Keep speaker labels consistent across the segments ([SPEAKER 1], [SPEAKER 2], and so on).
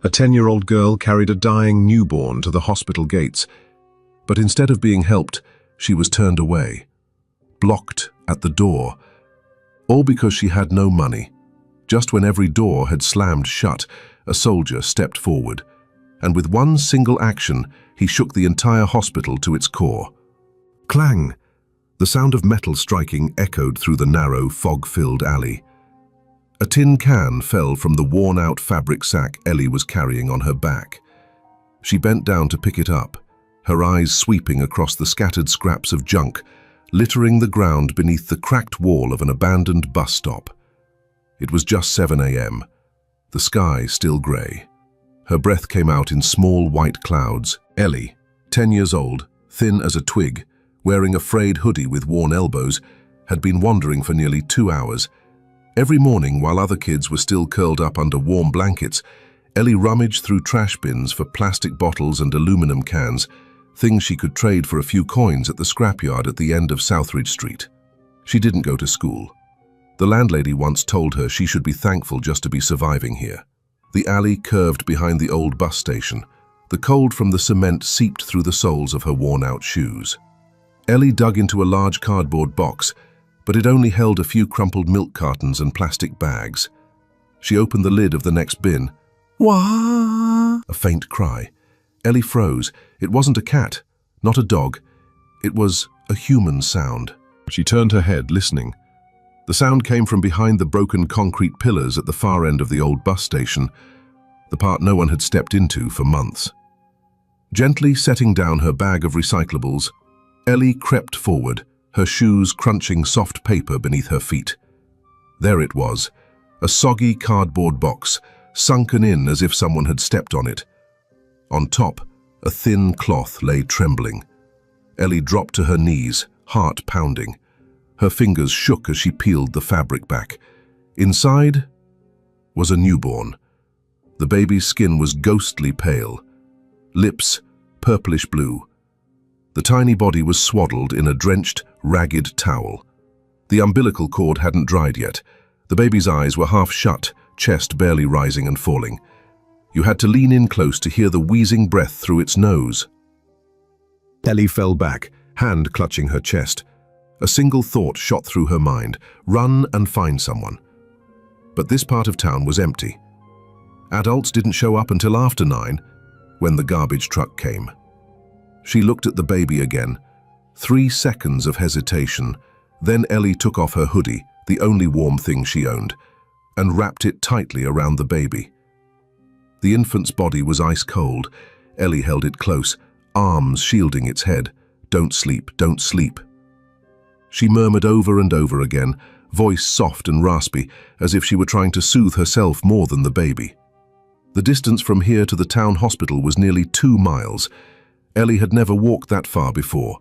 [SPEAKER 1] A 10-year-old girl carried a dying newborn to the hospital gates, but instead of being helped, she was turned away, blocked at the door, all because she had no money. Just when every door had slammed shut, a soldier stepped forward, and with one single action, he shook the entire hospital to its core. Clang! The sound of metal striking echoed through the narrow, fog-filled alley. A tin can fell from the worn-out fabric sack Ellie was carrying on her back. She bent down to pick it up, her eyes sweeping across the scattered scraps of junk, littering the ground beneath the cracked wall of an abandoned bus stop. It was just 7 a.m., the sky still grey. Her breath came out in small white clouds. Ellie, 10 years old, thin as a twig, wearing a frayed hoodie with worn elbows, had been wandering for nearly 2 hours. Every morning, while other kids were still curled up under warm blankets, Ellie rummaged through trash bins for plastic bottles and aluminum cans, things she could trade for a few coins at the scrapyard at the end of Southridge Street. She didn't go to school. The landlady once told her she should be thankful just to be surviving here. The alley curved behind the old bus station. The cold from the cement seeped through the soles of her worn-out shoes. Ellie dug into a large cardboard box, but it only held a few crumpled milk cartons and plastic bags. She opened the lid of the next bin. Wah! A faint cry. Ellie froze. It wasn't a cat, not a dog. It was a human sound. She turned her head, listening. The sound came from behind the broken concrete pillars at the far end of the old bus station, the part no one had stepped into for months. Gently setting down her bag of recyclables, Ellie crept forward, her shoes crunching soft paper beneath her feet. There it was, a soggy cardboard box, sunken in as if someone had stepped on it. On top, a thin cloth lay trembling. Ellie dropped to her knees, heart pounding. Her fingers shook as she peeled the fabric back. Inside was a newborn. The baby's skin was ghostly pale, lips purplish blue. The tiny body was swaddled in a drenched, ragged towel. The umbilical cord hadn't dried yet. The baby's eyes were half shut, chest barely rising and falling. You had to lean in close to hear the wheezing breath through its nose. Ellie fell back, hand clutching her chest. A single thought shot through her mind: run and find someone. But this part of town was empty. Adults didn't show up until after 9, when the garbage truck came. She looked at the baby again. 3 seconds of hesitation. Then Ellie took off her hoodie, the only warm thing she owned, and wrapped it tightly around the baby. The infant's body was ice cold. Ellie held it close, arms shielding its head. "Don't sleep, don't sleep." She murmured over and over again, voice soft and raspy, as if she were trying to soothe herself more than the baby. The distance from here to the town hospital was nearly 2 miles. Ellie had never walked that far before.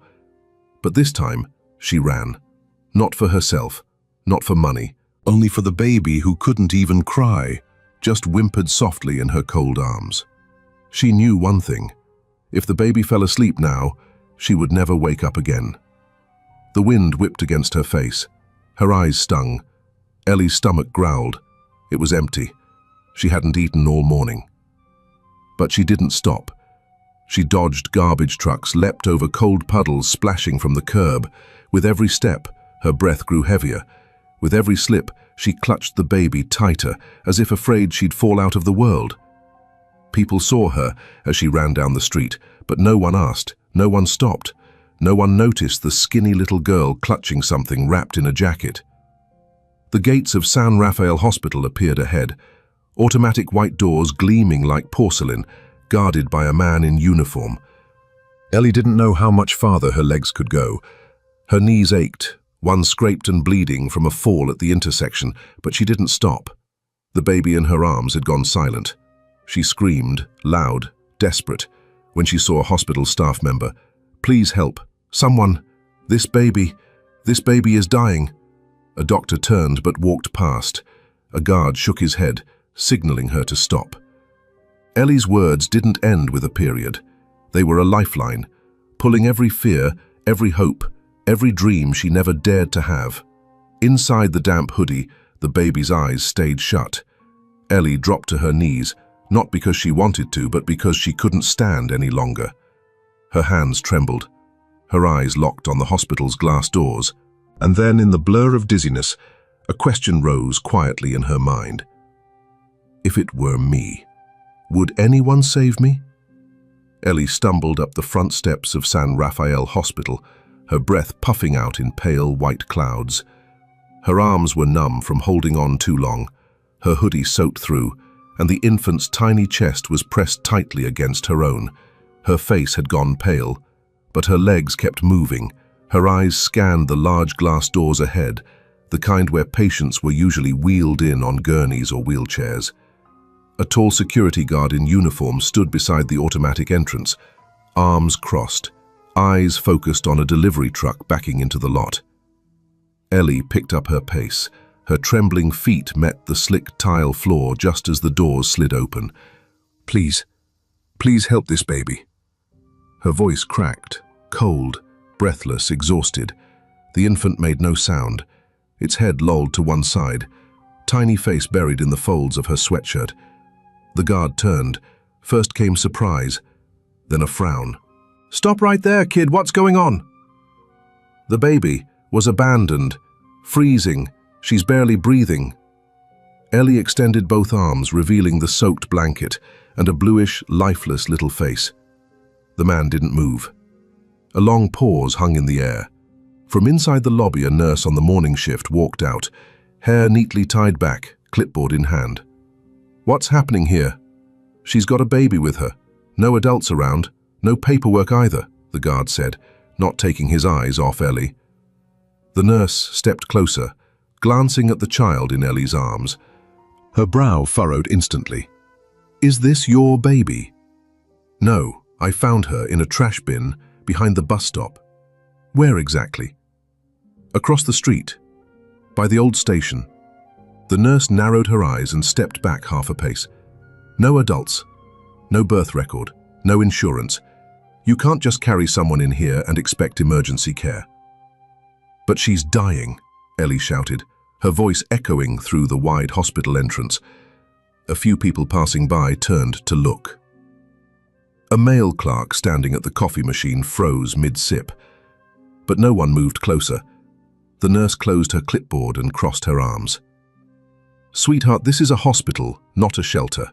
[SPEAKER 1] But this time, she ran. Not for herself, not for money, only for the baby who couldn't even cry, just whimpered softly in her cold arms. She knew one thing: if the baby fell asleep now, she would never wake up again. The wind whipped against her face. Her eyes stung. Ellie's stomach growled. It was empty. She hadn't eaten all morning. But she didn't stop. She dodged garbage trucks, leapt over cold puddles splashing from the curb. With every step, her breath grew heavier. With every slip, she clutched the baby tighter, as if afraid she'd fall out of the world. People saw her as she ran down the street, but no one asked, no one stopped. No one noticed the skinny little girl clutching something wrapped in a jacket. The gates of San Rafael Hospital appeared ahead, automatic white doors gleaming like porcelain, guarded by a man in uniform. Ellie didn't know how much farther her legs could go. Her knees ached, one scraped and bleeding from a fall at the intersection, but she didn't stop. The baby in her arms had gone silent. She screamed, loud, desperate, when she saw a hospital staff member. "Please help. Someone. This baby is dying." A doctor turned but walked past. A guard shook his head, signaling her to stop. Ellie's words didn't end with a period. They were a lifeline, pulling every fear, every hope, every dream she never dared to have. Inside the damp hoodie, the baby's eyes stayed shut. Ellie dropped to her knees, not because she wanted to, but because she couldn't stand any longer. Her hands trembled, her eyes locked on the hospital's glass doors, and then in the blur of dizziness, a question rose quietly in her mind. If it were me, would anyone save me? Ellie stumbled up the front steps of San Rafael Hospital, her breath puffing out in pale white clouds. Her arms were numb from holding on too long, her hoodie soaked through, and the infant's tiny chest was pressed tightly against her own. Her face had gone pale, but her legs kept moving. Her eyes scanned the large glass doors ahead, the kind where patients were usually wheeled in on gurneys or wheelchairs. A tall security guard in uniform stood beside the automatic entrance, arms crossed, eyes focused on a delivery truck backing into the lot. Ellie picked up her pace. Her trembling feet met the slick tile floor just as the doors slid open. Please help this baby." Her voice cracked, cold, breathless, exhausted. The infant made no sound, its head lolled to one side, tiny face buried in the folds of her sweatshirt. The guard turned. First came surprise, then a frown. "Stop right there, kid, what's going on?" The baby was abandoned, freezing. She's barely breathing. Ellie extended both arms, revealing the soaked blanket and a bluish, lifeless little face. The man didn't move. A long pause hung in the air. From inside the lobby, a nurse on the morning shift walked out, hair neatly tied back, clipboard in hand. "What's happening here?" "She's got a baby with her. No adults around, no paperwork either," the guard said, not taking his eyes off Ellie. The nurse stepped closer, glancing at the child in Ellie's arms. Her brow furrowed instantly. "Is this your baby?" "No, I found her in a trash bin behind the bus stop." "Where exactly?" "Across the street, by the old station." The nurse narrowed her eyes and stepped back half a pace. "No adults, no birth record, no insurance. You can't just carry someone in here and expect emergency care." "But she's dying," Ellie shouted, her voice echoing through the wide hospital entrance. A few people passing by turned to look. A mail clerk standing at the coffee machine froze mid-sip, but no one moved closer. The nurse closed her clipboard and crossed her arms. "Sweetheart, this is a hospital, not a shelter."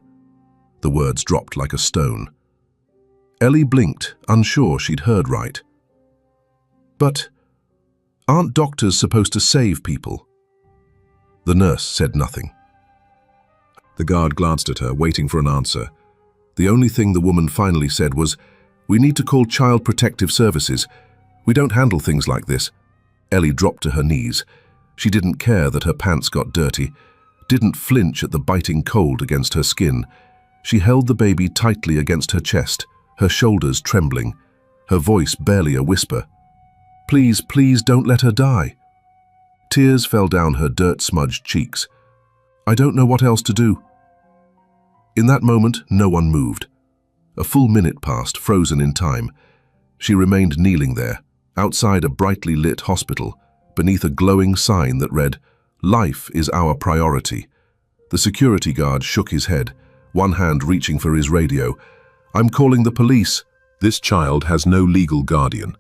[SPEAKER 1] The words dropped like a stone. Ellie blinked, unsure she'd heard right. "But aren't doctors supposed to save people?" The nurse said nothing. The guard glanced at her, waiting for an answer. The only thing the woman finally said was, "We need to call Child Protective Services. We don't handle things like this." Ellie dropped to her knees. She didn't care that her pants got dirty, didn't flinch at the biting cold against her skin. She held the baby tightly against her chest, her shoulders trembling, her voice barely a whisper. "Please, please don't let her die." Tears fell down her dirt-smudged cheeks. "I don't know what else to do." In that moment, no one moved. A full minute passed, frozen in time. She remained kneeling there, outside a brightly lit hospital, beneath a glowing sign that read, "Life is our priority." The security guard shook his head, one hand reaching for his radio. "I'm calling the police." "This child has no legal guardian."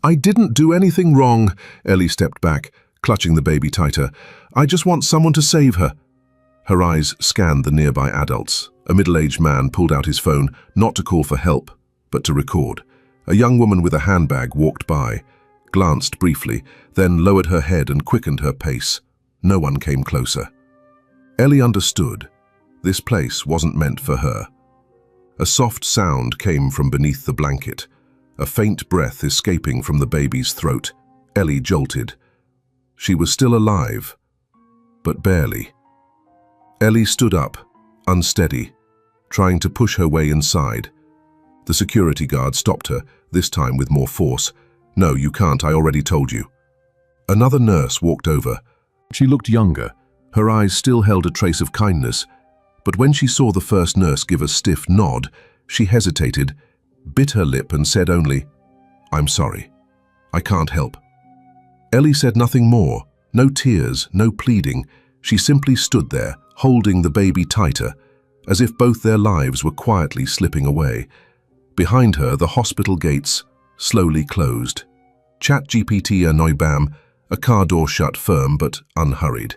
[SPEAKER 1] "I didn't do anything wrong." Ellie stepped back, clutching the baby tighter. "I just want someone to save her." Her eyes scanned the nearby adults. A middle-aged man pulled out his phone, not to call for help, but to record. A young woman with a handbag walked by, glanced briefly, then lowered her head and quickened her pace. No one came closer. Ellie understood. This place wasn't meant for her. A soft sound came from beneath the blanket, a faint breath escaping from the baby's throat. Ellie jolted. She was still alive, but barely. Ellie stood up, unsteady, trying to push her way inside. The security guard stopped her, this time with more force. "No, you can't, I already told you." Another nurse walked over. She looked younger. Her eyes still held a trace of kindness, but when she saw the first nurse give a stiff nod, she hesitated, bit her lip and said only, "I'm sorry. I can't help." Ellie said nothing more, no tears, no pleading. She simply stood there, holding the baby tighter, as if both their lives were quietly slipping away. Behind her, the hospital gates slowly closed. ChatGPT Bam, a car door shut firm but unhurried.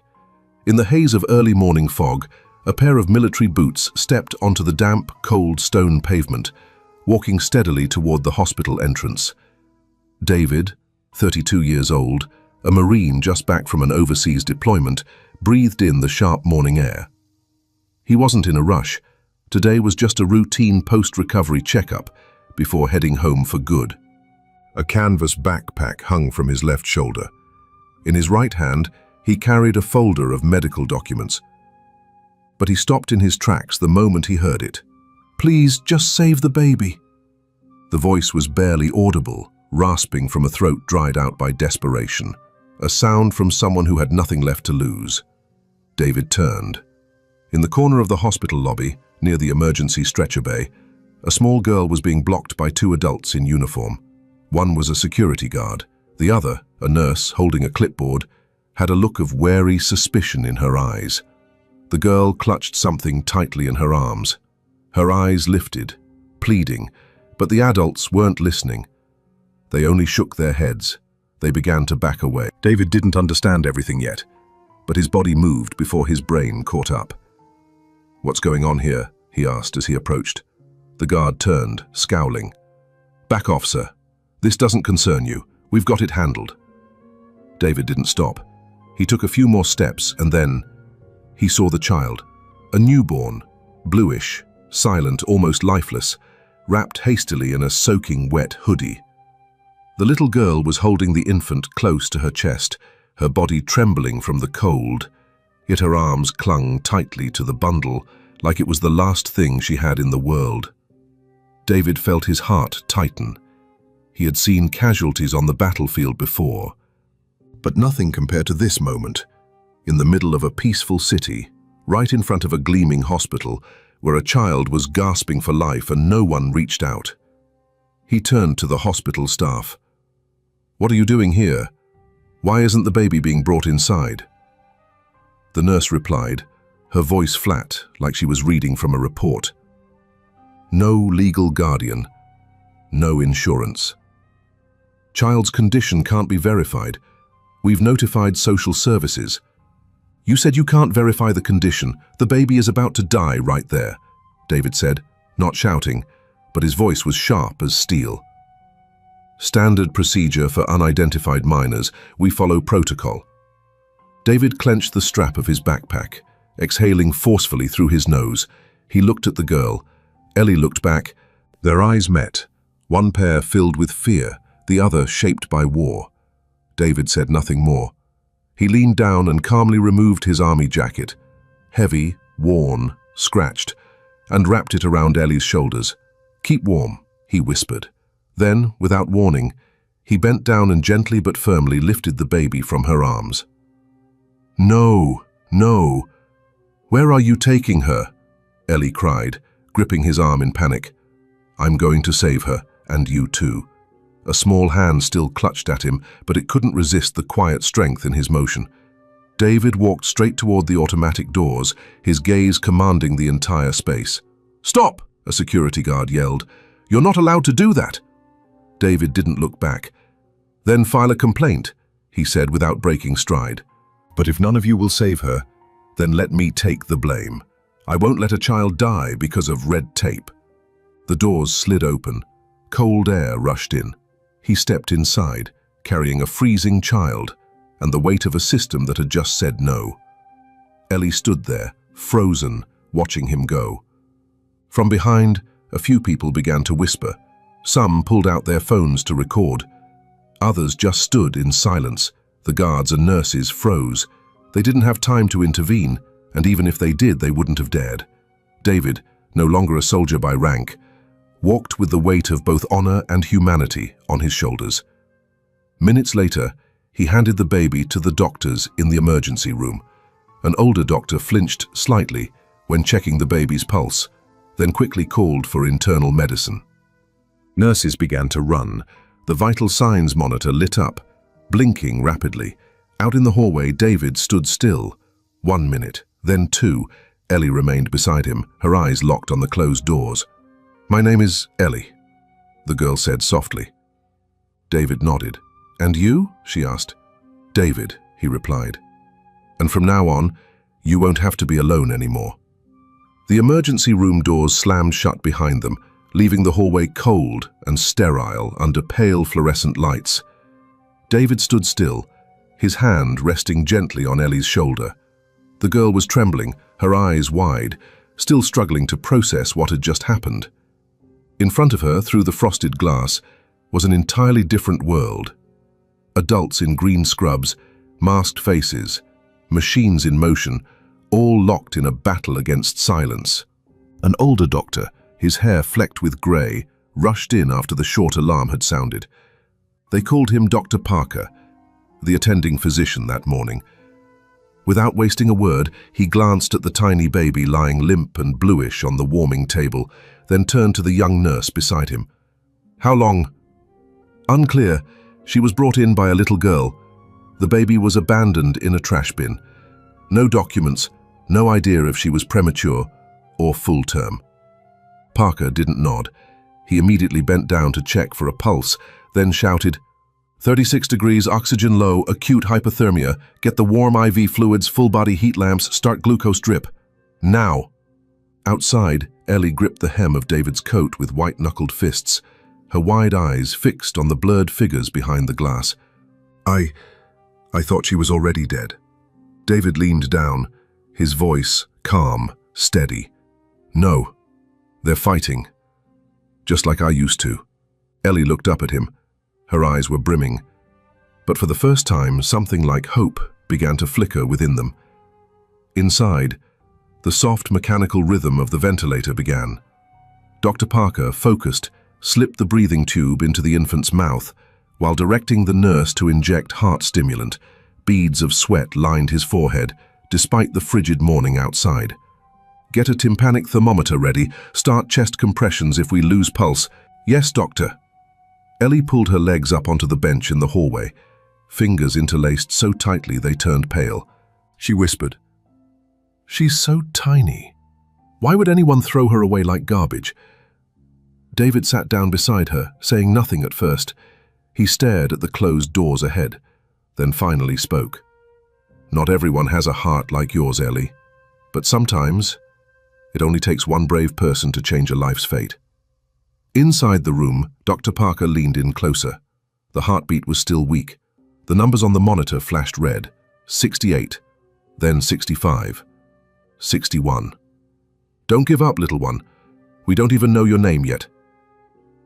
[SPEAKER 1] In the haze of early morning fog, a pair of military boots stepped onto the damp, cold stone pavement, walking steadily toward the hospital entrance. David, 32 years old, a Marine just back from an overseas deployment, breathed in the sharp morning air. He wasn't in a rush. Today was just a routine post-recovery checkup before heading home for good. A canvas backpack hung from his left shoulder. In his right hand, he carried a folder of medical documents. But he stopped in his tracks the moment he heard it. "Please, just save the baby." The voice was barely audible, rasping from a throat dried out by desperation, a sound from someone who had nothing left to lose. David turned. In the corner of the hospital lobby, near the emergency stretcher bay, a small girl was being blocked by two adults in uniform. One was a security guard. The other, a nurse holding a clipboard, had a look of wary suspicion in her eyes. The girl clutched something tightly in her arms. Her eyes lifted, pleading, but the adults weren't listening. They only shook their heads. They began to back away. David didn't understand everything yet, but his body moved before his brain caught up. "What's going on here?" he asked as he approached. The guard turned, scowling. "Back off, sir. This doesn't concern you. We've got it handled." David didn't stop. He took a few more steps and then he saw the child, a newborn, bluish, silent, almost lifeless, wrapped hastily in a soaking wet hoodie. The little girl was holding the infant close to her chest, her body trembling from the cold, yet her arms clung tightly to the bundle like it was the last thing she had in the world. David felt his heart tighten. He had seen casualties on the battlefield before, but nothing compared to this moment, in the middle of a peaceful city, right in front of a gleaming hospital, where a child was gasping for life and no one reached out. He turned to the hospital staff. "What are you doing here? Why isn't the baby being brought inside?" The nurse replied, her voice flat, like she was reading from a report. "No legal guardian, no insurance. Child's condition can't be verified. We've notified social services. You said you can't verify the condition. The baby is about to die right there," David said, not shouting, but his voice was sharp as steel. "Standard procedure for unidentified minors. We follow protocol." David clenched the strap of his backpack, exhaling forcefully through his nose. He looked at the girl. Ellie looked back. Their eyes met, one pair filled with fear, the other shaped by war. David said nothing more. He leaned down and calmly removed his army jacket, heavy, worn, scratched, and wrapped it around Ellie's shoulders. "Keep warm," he whispered. Then, without warning, he bent down and gently but firmly lifted the baby from her arms. "No, no. Where are you taking her?" Ellie cried, gripping his arm in panic. "I'm going to save her, and you too." A small hand still clutched at him, but it couldn't resist the quiet strength in his motion. David walked straight toward the automatic doors, his gaze commanding the entire space. "Stop!" a security guard yelled. "You're not allowed to do that." David didn't look back. "Then file a complaint," he said without breaking stride. "But if none of you will save her, then let me take the blame. I won't let a child die because of red tape." The doors slid open. Cold air rushed in. He stepped inside, carrying a freezing child and the weight of a system that had just said no. Ellie stood there, frozen, watching him go. From behind, a few people began to whisper. Some pulled out their phones to record. Others just stood in silence. The guards and nurses froze. They didn't have time to intervene, and even if they did, they wouldn't have dared. David, no longer a soldier by rank, walked with the weight of both honor and humanity on his shoulders. Minutes later, he handed the baby to the doctors in the emergency room. An older doctor flinched slightly when checking the baby's pulse, then quickly called for internal medicine. Nurses began to run. The vital signs monitor lit up, blinking rapidly. Out in the hallway, David stood still. 1 minute, then 2. Ellie remained beside him, her eyes locked on the closed doors. "My name is Ellie," the girl said softly. David nodded. "And you?" she asked. "David," he replied. "And from now on, you won't have to be alone anymore." The emergency room doors slammed shut behind them, leaving the hallway cold and sterile under pale fluorescent lights. David stood still, his hand resting gently on Ellie's shoulder. The girl was trembling, her eyes wide, still struggling to process what had just happened. In front of her, through the frosted glass, was an entirely different world. Adults in green scrubs, masked faces, machines in motion, all locked in a battle against silence. An older doctor, his hair flecked with grey, rushed in after the short alarm had sounded. They called him Dr. Parker, the attending physician that morning. Without wasting a word, he glanced at the tiny baby lying limp and bluish on the warming table, then turned to the young nurse beside him. "How long?" "Unclear. She was brought in by a little girl. The baby was abandoned in a trash bin. No documents, no idea if she was premature or full term." Parker didn't nod. He immediately bent down to check for a pulse, then shouted, 36 degrees, oxygen low, acute hypothermia. Get the warm IV fluids, full-body heat lamps, start glucose drip. Now! Outside, Ellie gripped the hem of David's coat with white-knuckled fists, her wide eyes fixed on the blurred figures behind the glass. I thought she was already dead." David leaned down, his voice calm, steady. "No, they're fighting. Just like I used to." Ellie looked up at him. Her eyes were brimming. But for the first time, something like hope began to flicker within them. Inside, the soft mechanical rhythm of the ventilator began. Dr. Parker, focused, slipped the breathing tube into the infant's mouth while directing the nurse to inject heart stimulant. Beads of sweat lined his forehead, despite the frigid morning outside. "Get a tympanic thermometer ready. Start chest compressions if we lose pulse." "Yes, doctor." Ellie pulled her legs up onto the bench in the hallway, fingers interlaced so tightly they turned pale. She whispered, "She's so tiny. Why would anyone throw her away like garbage?" David sat down beside her, saying nothing at first. He stared at the closed doors ahead, then finally spoke. "Not everyone has a heart like yours, Ellie, but sometimes it only takes one brave person to change a life's fate." Inside the room, Dr. Parker leaned in closer. The heartbeat was still weak. The numbers on the monitor flashed red. 68, then 65, 61. "Don't give up, little one. We don't even know your name yet."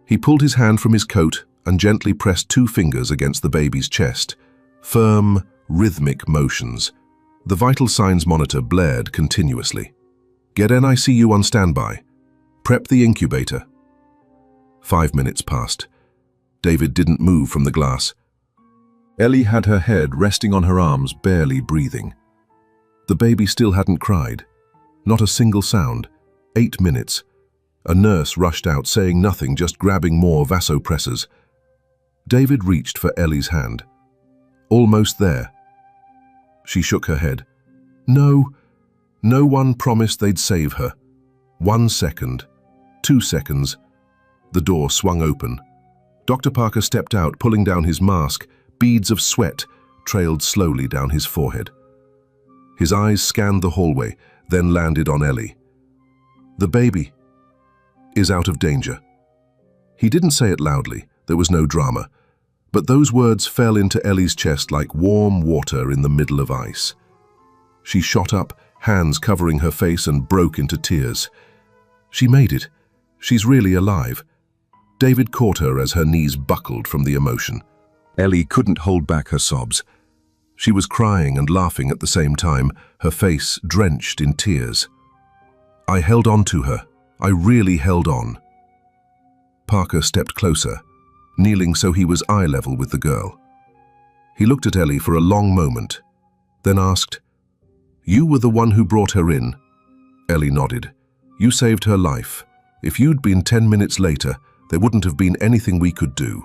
[SPEAKER 1] He pulled his hand from his coat and gently pressed 2 fingers against the baby's chest. Firm, rhythmic motions. The vital signs monitor blared continuously. "Get NICU on standby. Prep the incubator." 5 minutes passed. David didn't move from the glass. Ellie had her head resting on her arms, barely breathing. The baby still hadn't cried. Not a single sound. 8 minutes. A nurse rushed out, saying nothing, just grabbing more vasopressors. David reached for Ellie's hand. "Almost there." She shook her head. "No, no one promised they'd save her." 1 second, 2 seconds. The door swung open. Dr. Parker stepped out, pulling down his mask. Beads of sweat trailed slowly down his forehead. His eyes scanned the hallway, then landed on Ellie. "The baby is out of danger." He didn't say it loudly, there was no drama, but those words fell into Ellie's chest like warm water in the middle of ice. She shot up, hands covering her face, and broke into tears. She made it. She's really alive. David caught her as her knees buckled from the emotion. Ellie couldn't hold back her sobs. She was crying and laughing at the same time, her face drenched in tears. I held on to her. I really held on. Parker stepped closer, kneeling so he was eye level with the girl. He looked at Ellie for a long moment, then asked, "You were the one who brought her in?" Ellie nodded. "You saved her life. If you'd been 10 minutes later, there wouldn't have been anything we could do."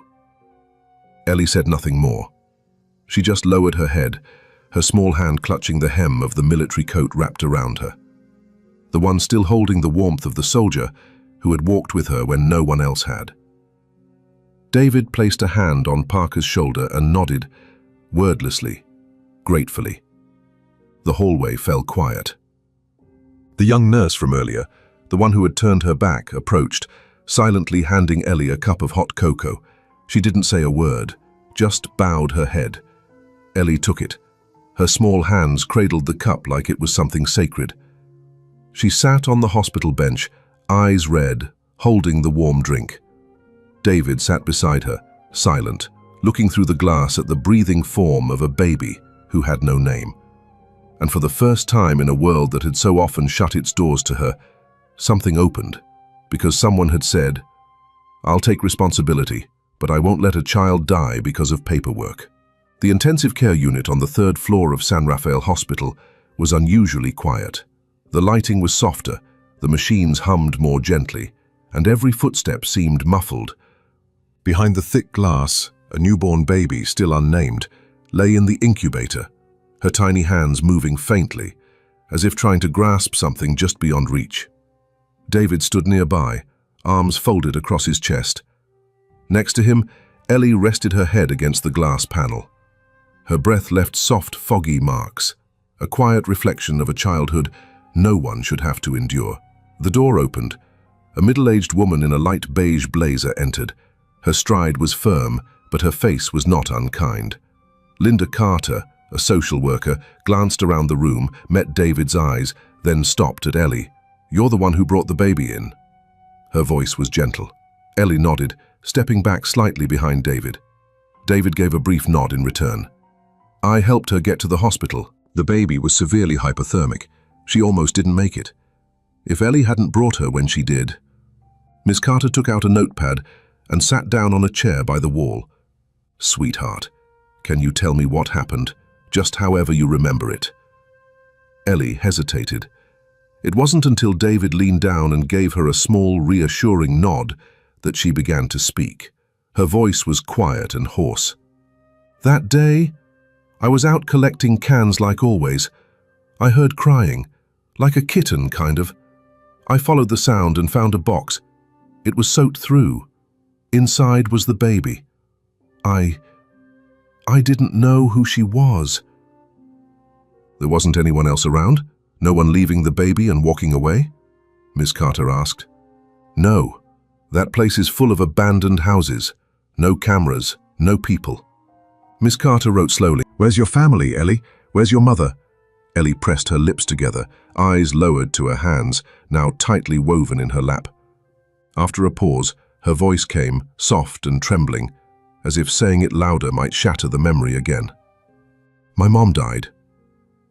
[SPEAKER 1] Ellie said nothing more. She just lowered her head, her small hand clutching the hem of the military coat wrapped around her. the one still holding the warmth of the soldier who had walked with her when no one else had. David placed a hand on Parker's shoulder and nodded, wordlessly, gratefully. The hallway fell quiet. The young nurse from earlier, the one who had turned her back, approached, silently handing Ellie a cup of hot cocoa. She didn't say a word, just bowed her head. Ellie took it. Her small hands cradled the cup like it was something sacred. She sat on the hospital bench, eyes red, holding the warm drink. David sat beside her, silent, looking through the glass at the breathing form of a baby who had no name. And for the first time in a world that had so often shut its doors to her, something opened, because someone had said, "I'll take responsibility, but I won't let a child die because of paperwork." The intensive care unit on the 3rd floor of San Rafael Hospital was unusually quiet. The lighting was softer, the machines hummed more gently, and every footstep seemed muffled. Behind the thick glass, a newborn baby, still unnamed, lay in the incubator, her tiny hands moving faintly, as if trying to grasp something just beyond reach. David stood nearby, arms folded across his chest. Next to him, Ellie rested her head against the glass panel. Her breath left soft, foggy marks, a quiet reflection of a childhood no one should have to endure. The door opened. A middle-aged woman in a light beige blazer entered. Her stride was firm, but her face was not unkind. Linda Carter, a social worker, glanced around the room, met David's eyes, then stopped at Ellie. "You're the one who brought the baby in." Her voice was gentle. Ellie nodded, stepping back slightly behind David. David gave a brief nod in return. "I helped her get to the hospital. The baby was severely hypothermic. She almost didn't make it. If Ellie hadn't brought her when she did..." Miss Carter took out a notepad and sat down on a chair by the wall. "Sweetheart, can you tell me what happened, just however you remember it?" Ellie hesitated. It wasn't until David leaned down and gave her a small, reassuring nod that she began to speak. Her voice was quiet and hoarse. "That day, I was out collecting cans like always. I heard crying, like a kitten, kind of. I followed the sound and found a box. It was soaked through. Inside was the baby. I didn't know who she was." "There wasn't anyone else around? No one leaving the baby and walking away?" Miss Carter asked. "No. That place is full of abandoned houses. No cameras, no people." Miss Carter wrote slowly. "Where's your family, Ellie? Where's your mother?" Ellie pressed her lips together, eyes lowered to her hands, now tightly woven in her lap. After a pause, her voice came, soft and trembling, as if saying it louder might shatter the memory again. "My mom died.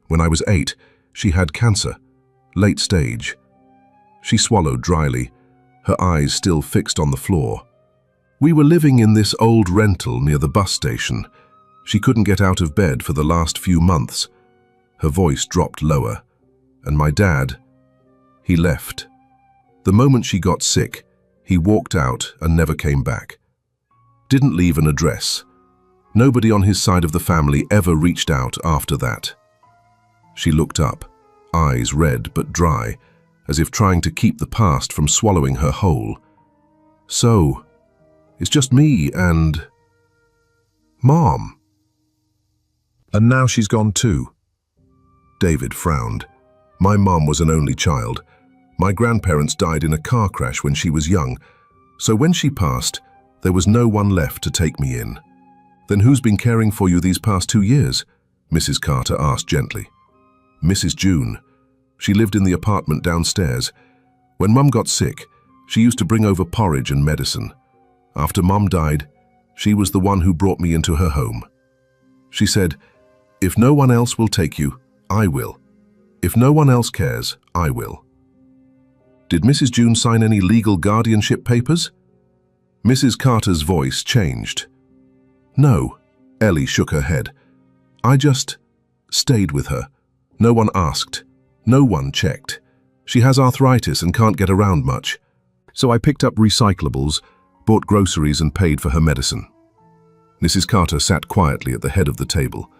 [SPEAKER 1] When I was 8, she had cancer, late stage." She swallowed dryly, her eyes still fixed on the floor. "We were living in this old rental near the bus station. She couldn't get out of bed for the last few months." Her voice dropped lower. "And my dad, he left. The moment she got sick, he walked out and never came back. Didn't leave an address. Nobody on his side of the family ever reached out after that." She looked up, eyes red but dry, as if trying to keep the past from swallowing her whole. "So, it's just me and... Mom. And now she's gone too." David frowned. "My mom was an only child. My grandparents died in a car crash when she was young, so when she passed, there was no one left to take me in." "Then who's been caring for you these past 2 years?" Mrs. Carter asked gently. "Mrs. June. She lived in the apartment downstairs. When Mum got sick, she used to bring over porridge and medicine. After Mum died, she was the one who brought me into her home. She said, 'If no one else will take you, I will. If no one else cares, I will.'" "Did Mrs. June sign any legal guardianship papers?" Mrs. Carter's voice changed. "No," Ellie shook her head. "I just stayed with her. No one asked. No one checked. She has arthritis and can't get around much. So I picked up recyclables, bought groceries and paid for her medicine." Mrs. Carter sat quietly at the head of the table.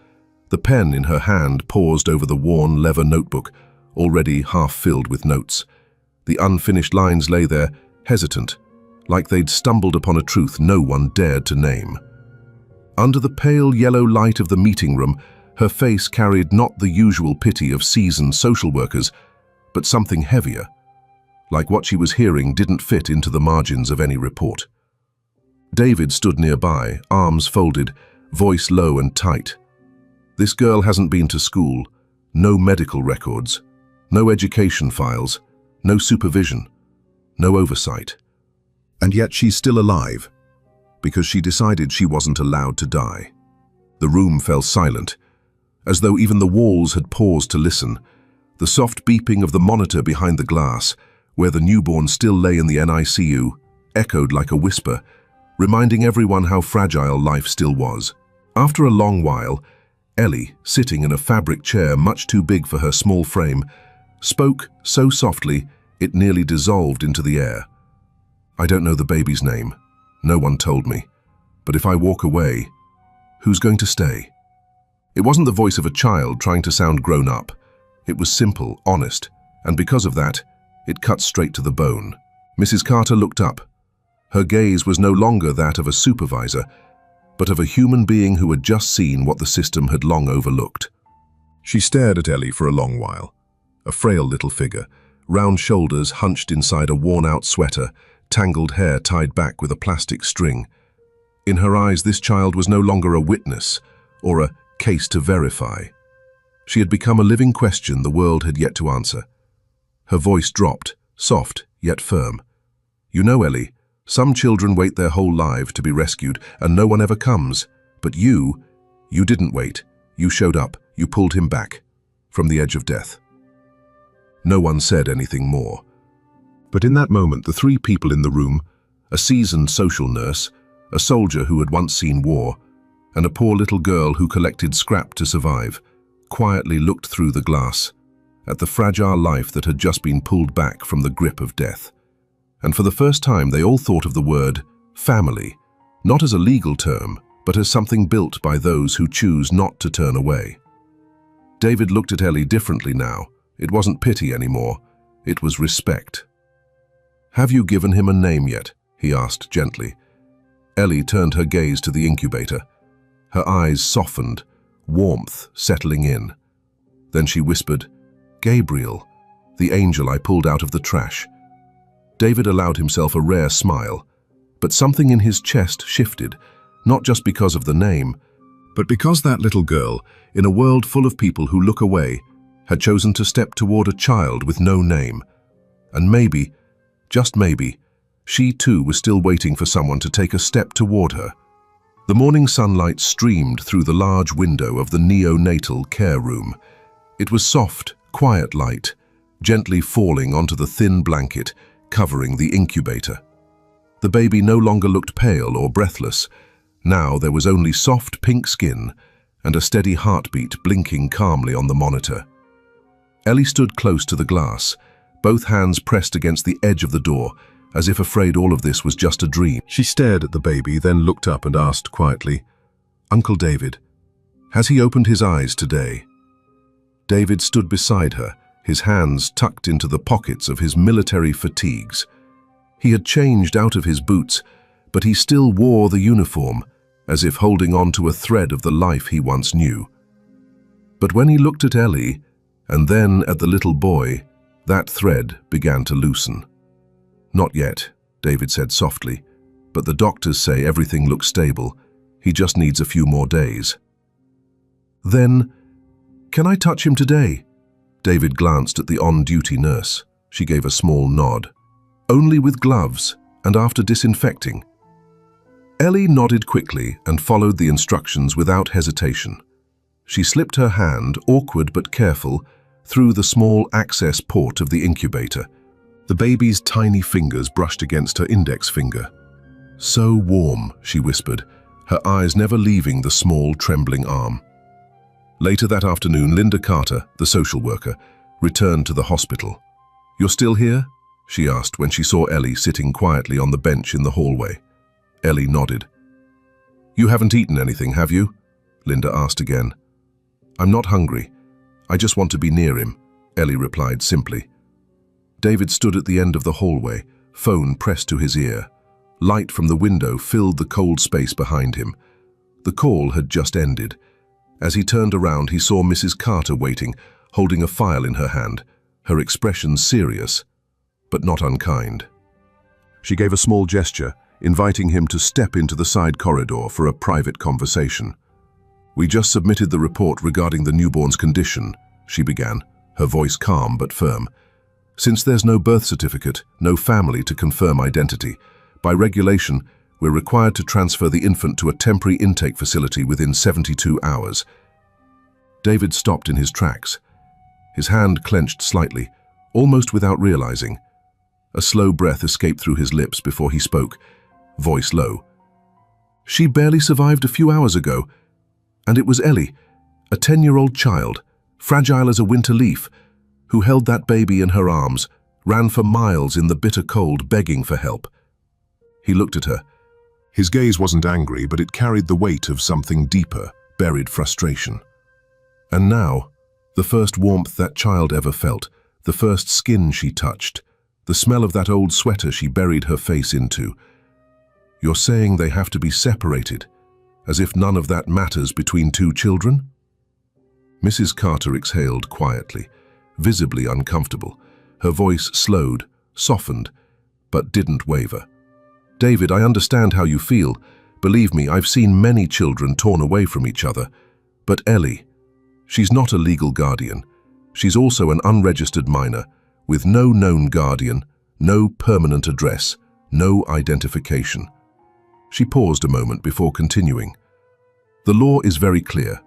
[SPEAKER 1] The pen in her hand paused over the worn leather notebook, already half filled with notes. The unfinished lines lay there, hesitant, like they'd stumbled upon a truth no one dared to name. Under the pale yellow light of the meeting room, her face carried not the usual pity of seasoned social workers, but something heavier, like what she was hearing didn't fit into the margins of any report. David stood nearby, arms folded, voice low and tight. This girl hasn't been to school, no medical records, no education files, no supervision, no oversight. And yet she's still alive, because she decided she wasn't allowed to die. The room fell silent, as though even the walls had paused to listen. The soft beeping of the monitor behind the glass, where the newborn still lay in the NICU, echoed like a whisper, reminding everyone how fragile life still was. After a long while, Ellie, sitting in a fabric chair much too big for her small frame, spoke so softly it nearly dissolved into the air. "I don't know the baby's name. No one told me. But if I walk away, who's going to stay?" It wasn't the voice of a child trying to sound grown up. It was simple, honest, and because of that, it cut straight to the bone. Mrs. Carter looked up. Her gaze was no longer that of a supervisor, but of a human being who had just seen what the system had long overlooked. She stared at Ellie for a long while. A frail little figure, round shoulders hunched inside a worn-out sweater, tangled hair tied back with a plastic string. In her eyes, this child was no longer a witness or a case to verify. She had become a living question the world had yet to answer. Her voice dropped, soft yet firm. "You know, Ellie, some children wait their whole life to be rescued, and no one ever comes. But you didn't wait. You showed up. You pulled him back from the edge of death." No one said anything more. But in that moment, the three people in the room, a seasoned social nurse, a soldier who had once seen war, and a poor little girl who collected scrap to survive, quietly looked through the glass at the fragile life that had just been pulled back from the grip of death. And for the first time, they all thought of the word family, not as a legal term, but as something built by those who choose not to turn away. David looked at Ellie differently now. It wasn't pity anymore. It was respect. "Have you given him a name yet?" he asked gently. Ellie turned her gaze to the incubator. Her eyes softened, warmth settling in. Then she whispered, "Gabriel, the angel I pulled out of the trash." David allowed himself a rare smile, but something in his chest shifted, not just because of the name, but because that little girl, in a world full of people who look away, had chosen to step toward a child with no name. And maybe, just maybe, she too was still waiting for someone to take a step toward her. The morning sunlight streamed through the large window of the neonatal care room. It was soft, quiet light, gently falling onto the thin blanket covering the incubator. The baby no longer looked pale or breathless. Now there was only soft pink skin and a steady heartbeat blinking calmly on the monitor. Ellie stood close to the glass, both hands pressed against the edge of the door, as if afraid all of this was just a dream. She stared at the baby, then looked up and asked quietly, "Uncle David, has he opened his eyes today?" David stood beside her, his hands tucked into the pockets of his military fatigues. He had changed out of his boots, but he still wore the uniform, as if holding on to a thread of the life he once knew. But when he looked at Ellie, and then at the little boy, that thread began to loosen. "Not yet," David said softly, "but the doctors say everything looks stable. He just needs a few more days." "Then, can I touch him today?" David glanced at the on-duty nurse. She gave a small nod. "Only with gloves and after disinfecting." Ellie nodded quickly and followed the instructions without hesitation. She slipped her hand, awkward but careful, through the small access port of the incubator. The baby's tiny fingers brushed against her index finger. "So warm," she whispered, her eyes never leaving the small, trembling arm. Later that afternoon, Linda Carter, the social worker, returned to the hospital. "You're still here?" she asked when she saw Ellie sitting quietly on the bench in the hallway. Ellie nodded. "You haven't eaten anything, have you?" Linda asked again. "I'm not hungry. I just want to be near him," Ellie replied simply. David stood at the end of the hallway, phone pressed to his ear. Light from the window filled the cold space behind him. The call had just ended. As he turned around, he saw Mrs. Carter waiting, holding a file in her hand, her expression serious, but not unkind. She gave a small gesture, inviting him to step into the side corridor for a private conversation. "We just submitted the report regarding the newborn's condition," she began, her voice calm but firm. "Since there's no birth certificate, no family to confirm identity, by regulation, we're required to transfer the infant to a temporary intake facility within 72 hours. David stopped in his tracks. His hand clenched slightly, almost without realizing. A slow breath escaped through his lips before he spoke, voice low. "She barely survived a few hours ago, and it was Ellie, a 10-year-old child, fragile as a winter leaf, who held that baby in her arms, ran for miles in the bitter cold begging for help." He looked at her. His gaze wasn't angry, but it carried the weight of something deeper, buried frustration. And now, the first warmth that child ever felt, the first skin she touched, the smell of that old sweater she buried her face into. "You're saying they have to be separated, as if none of that matters between two children?" Mrs. Carter exhaled quietly, visibly uncomfortable. Her voice slowed, softened, but didn't waver. "David, I understand how you feel. Believe me, I've seen many children torn away from each other. But Ellie, she's not a legal guardian. She's also an unregistered minor, with no known guardian, no permanent address, no identification." She paused a moment before continuing. "The law is very clear.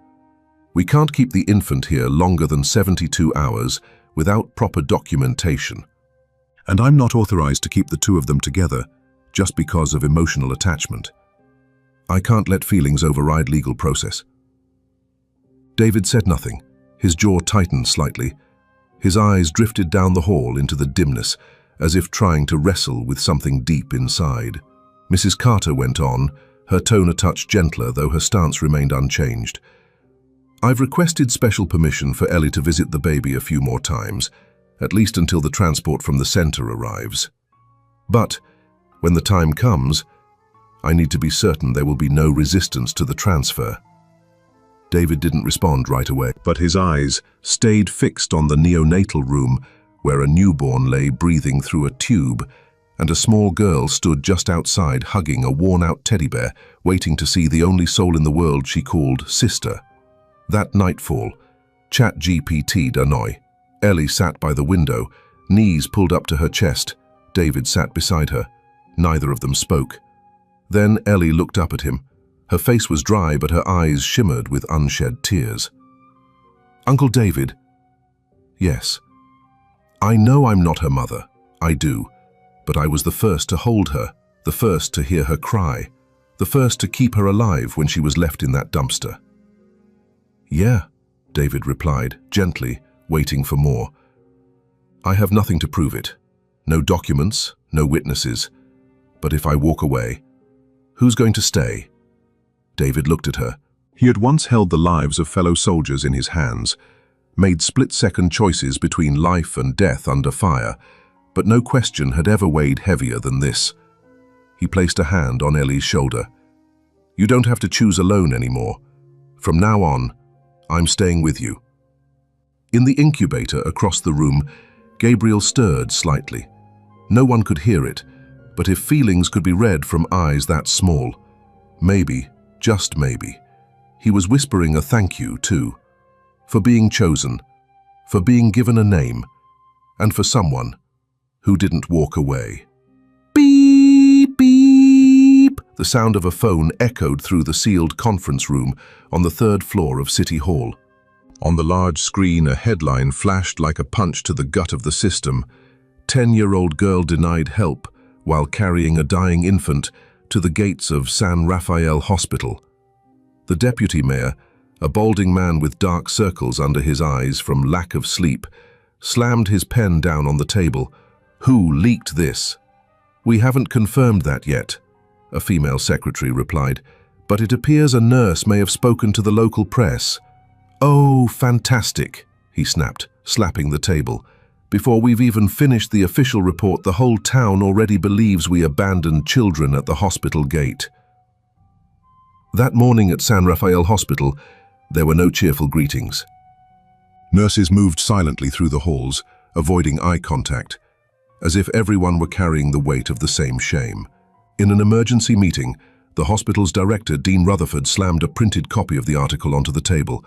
[SPEAKER 1] We can't keep the infant here longer than 72 hours without proper documentation. And I'm not authorized to keep the two of them together just because of emotional attachment. I can't let feelings override legal process." David said nothing. His jaw tightened slightly. His eyes drifted down the hall into the dimness, as if trying to wrestle with something deep inside. Mrs. Carter went on, her tone a touch gentler, though her stance remained unchanged. "I've requested special permission for Ellie to visit the baby a few more times, at least until the transport from the center arrives. But when the time comes, I need to be certain there will be no resistance to the transfer." David didn't respond right away, but his eyes stayed fixed on the neonatal room where a newborn lay breathing through a tube, and a small girl stood just outside hugging a worn-out teddy bear, waiting to see the only soul in the world she called sister. That nightfall, ChatGPT Danoi. Ellie sat by the window, knees pulled up to her chest. David sat beside her. Neither of them spoke. Then Ellie looked up at him. Her face was dry, but her eyes shimmered with unshed tears. "Uncle David." "Yes. I know I'm not her mother. I do. But I was the first to hold her, the first to hear her cry, the first to keep her alive when she was left in that dumpster." "Yeah," David replied, gently, waiting for more. "I have nothing to prove it. No documents, no witnesses. But if I walk away, who's going to stay?" David looked at her. He had once held the lives of fellow soldiers in his hands, made split-second choices between life and death under fire, but no question had ever weighed heavier than this. He placed a hand on Ellie's shoulder. "You don't have to choose alone anymore. From now on, I'm staying with you." In the incubator across the room, Gabriel stirred slightly. No one could hear it, but if feelings could be read from eyes that small, maybe, just maybe, he was whispering a thank you too, for being chosen, for being given a name, and for someone who didn't walk away. Beep, beep! The sound of a phone echoed through the sealed conference room on the 3rd floor of City Hall. On the large screen, a headline flashed like a punch to the gut of the system. 10-year-old girl denied help while carrying a dying infant to the gates of San Rafael Hospital. The deputy mayor, a balding man with dark circles under his eyes from lack of sleep, slammed his pen down on the table. "Who leaked this?" "We haven't confirmed that yet," a female secretary replied, "but it appears a nurse may have spoken to the local press." "Oh, fantastic," he snapped, slapping the table. "Before we've even finished the official report, the whole town already believes we abandoned children at the hospital gate." That morning at San Rafael Hospital, there were no cheerful greetings. Nurses moved silently through the halls, avoiding eye contact, as if everyone were carrying the weight of the same shame. In an emergency meeting, the hospital's director, Dean Rutherford, slammed a printed copy of the article onto the table.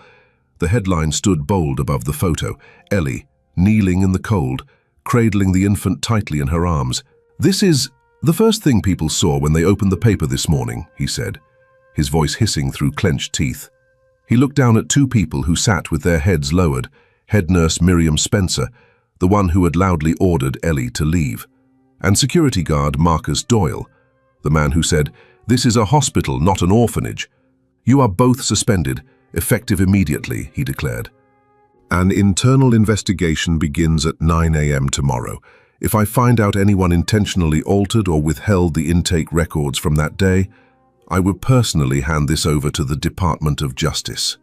[SPEAKER 1] The headline stood bold above the photo: Ellie, kneeling in the cold, cradling the infant tightly in her arms. "This is the first thing people saw when they opened the paper this morning," he said, his voice hissing through clenched teeth. He looked down at two people who sat with their heads lowered: head nurse Miriam Spencer, the one who had loudly ordered Ellie to leave, and security guard Marcus Doyle, the man who said, "This is a hospital, not an orphanage. You are both suspended, effective immediately," he declared. "An internal investigation begins at 9 a.m. tomorrow. If I find out anyone intentionally altered or withheld the intake records from that day, I will personally hand this over to the Department of Justice."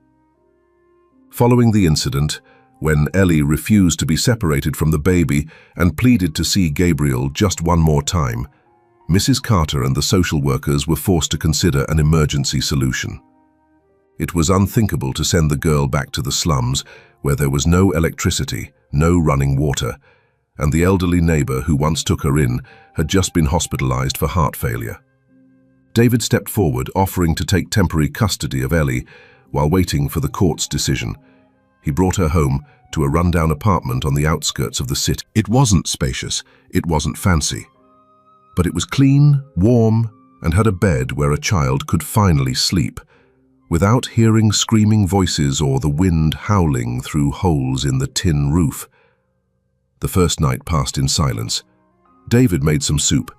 [SPEAKER 1] Following the incident, when Ellie refused to be separated from the baby and pleaded to see Gabriel just one more time, Mrs. Carter and the social workers were forced to consider an emergency solution. It was unthinkable to send the girl back to the slums, where there was no electricity, no running water, and the elderly neighbor who once took her in had just been hospitalized for heart failure. David stepped forward, offering to take temporary custody of Ellie while waiting for the court's decision. He brought her home to a rundown apartment on the outskirts of the city. It wasn't spacious, it wasn't fancy, but it was clean, warm, and had a bed where a child could finally sleep, without hearing screaming voices or the wind howling through holes in the tin roof. The first night passed in silence. David made some soup.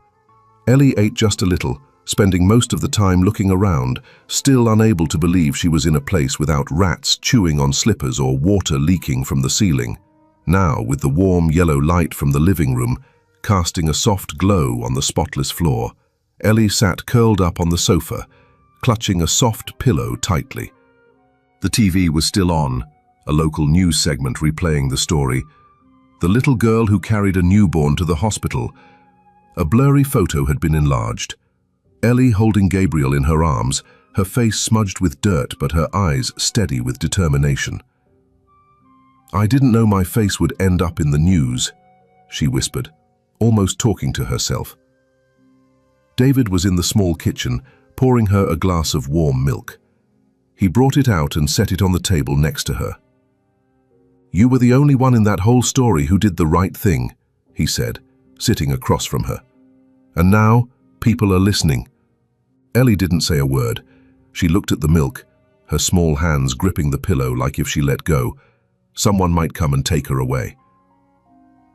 [SPEAKER 1] Ellie ate just a little, spending most of the time looking around, still unable to believe she was in a place without rats chewing on slippers or water leaking from the ceiling. Now, with the warm yellow light from the living room casting a soft glow on the spotless floor, Ellie sat curled up on the sofa, clutching a soft pillow tightly. The TV was still on, a local news segment replaying the story. The little girl who carried a newborn to the hospital. A blurry photo had been enlarged. Ellie holding Gabriel in her arms, her face smudged with dirt but her eyes steady with determination. "I didn't know my face would end up in the news," she whispered, almost talking to herself. David was in the small kitchen, pouring her a glass of warm milk. He brought it out and set it on the table next to her. "You were the only one in that whole story who did the right thing," he said, sitting across from her. "And now, people are listening." Ellie didn't say a word. She looked at the milk, her small hands gripping the pillow like if she let go, someone might come and take her away.